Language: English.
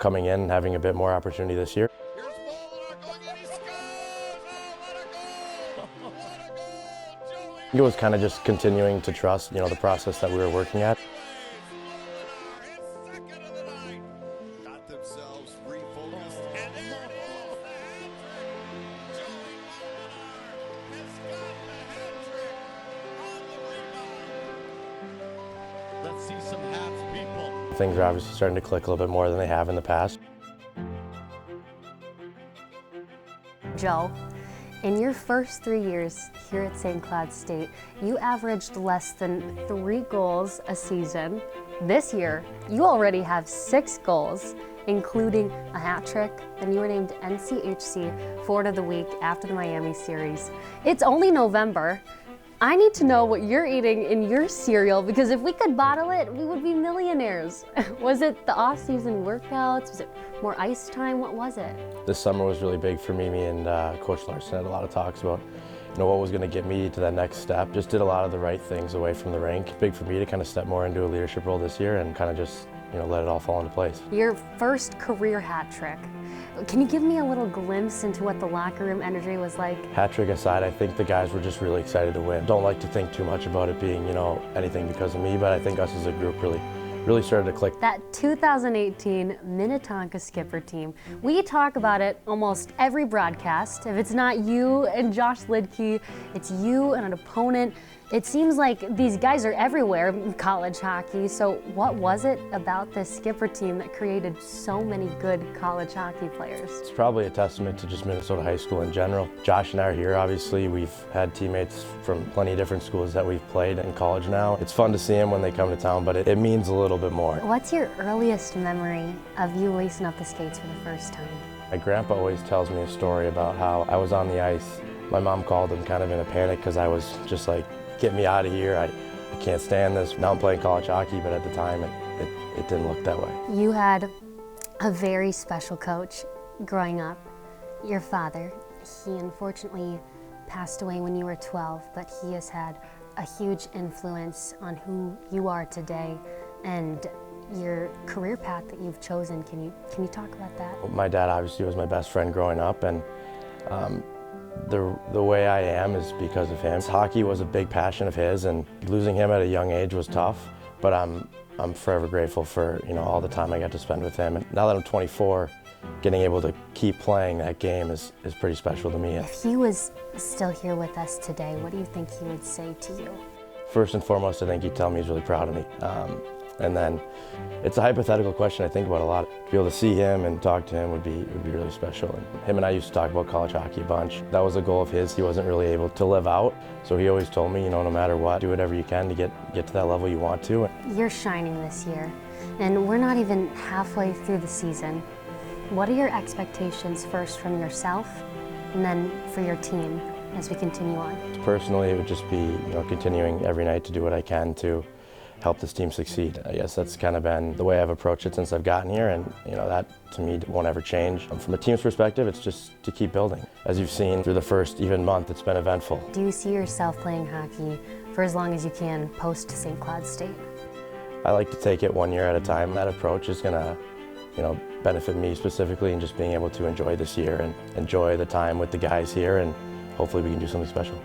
coming in and having a bit more opportunity this year. Here's Molenaar going in, he scores! Oh, what a goal! It was kind of just continuing to trust, the process that we were working at. Molenaar, his second of the night. Got themselves refocused, and there it is, the hat-trick! Joey Molenaar has got the hat-trick on the rebound. Let's see some hats, people. Things are obviously starting to click a little bit more than they have in the past. Joe, in your first 3 years here at St. Cloud State, you averaged less than 3 goals a season. This year, you already have 6 goals, including a hat trick, and you were named NCHC Forward of the Week after the Miami series. It's only November. I need to know what you're eating in your cereal, because if we could bottle it, we would be millionaires. Was it the off-season workouts? Was it more ice time? What was it? This summer was really big for me. Me and Coach Larson had a lot of talks about what was going to get me to that next step. Just did a lot of the right things away from the rink. Big for me to kind of step more into a leadership role this year and kind of just let it all fall into place. Your first career hat trick. Can you give me a little glimpse into what the locker room energy was like? Hat trick aside, I think the guys were just really excited to win. Don't like to think too much about it being, anything because of me, but I think us as a group really started to click. That 2018 Minnetonka Skipper team, we talk about it almost every broadcast. If it's not you and Josh Lidke, it's you and an opponent. It seems like these guys are everywhere in college hockey, so what was it about this Skipper team that created so many good college hockey players? It's probably a testament to just Minnesota high school in general. Josh and I are here, obviously. We've had teammates from plenty of different schools that we've played in college now. It's fun to see them when they come to town, but it means a little bit more. What's your earliest memory of you lacing up the skates for the first time? My grandpa always tells me a story about how I was on the ice. My mom called him kind of in a panic because I was just like, get me out of here, I can't stand this. Now I'm playing college hockey, but at the time it didn't look that way. You had a very special coach growing up. Your father, he unfortunately passed away when you were 12, but he has had a huge influence on who you are today and your career path that you've chosen. Can you talk about that? My dad obviously was my best friend growing up, and the way I am is because of him. Hockey was a big passion of his, and losing him at a young age was tough, but I'm forever grateful for all the time I got to spend with him. And now that I'm 24, getting able to keep playing that game is pretty special to me. If he was still here with us today, what do you think he would say to you? First and foremost, I think he'd tell me he's really proud of me. And then it's a hypothetical question I think about a lot. To be able to see him and talk to him would be really special. And him and I used to talk about college hockey a bunch. That was a goal of his he wasn't really able to live out. So he always told me, no matter what, do whatever you can to get to that level you want to. You're shining this year, and we're not even halfway through the season. What are your expectations first from yourself and then for your team as we continue on? Personally, it would just be continuing every night to do what I can to help this team succeed. I guess that's kind of been the way I've approached it since I've gotten here, and that to me won't ever change. From a team's perspective, it's just to keep building. As you've seen through the first even month, it's been eventful. Do you see yourself playing hockey for as long as you can post St. Cloud State? I like to take it 1 year at a time. That approach is gonna benefit me specifically in just being able to enjoy this year and enjoy the time with the guys here, and hopefully we can do something special.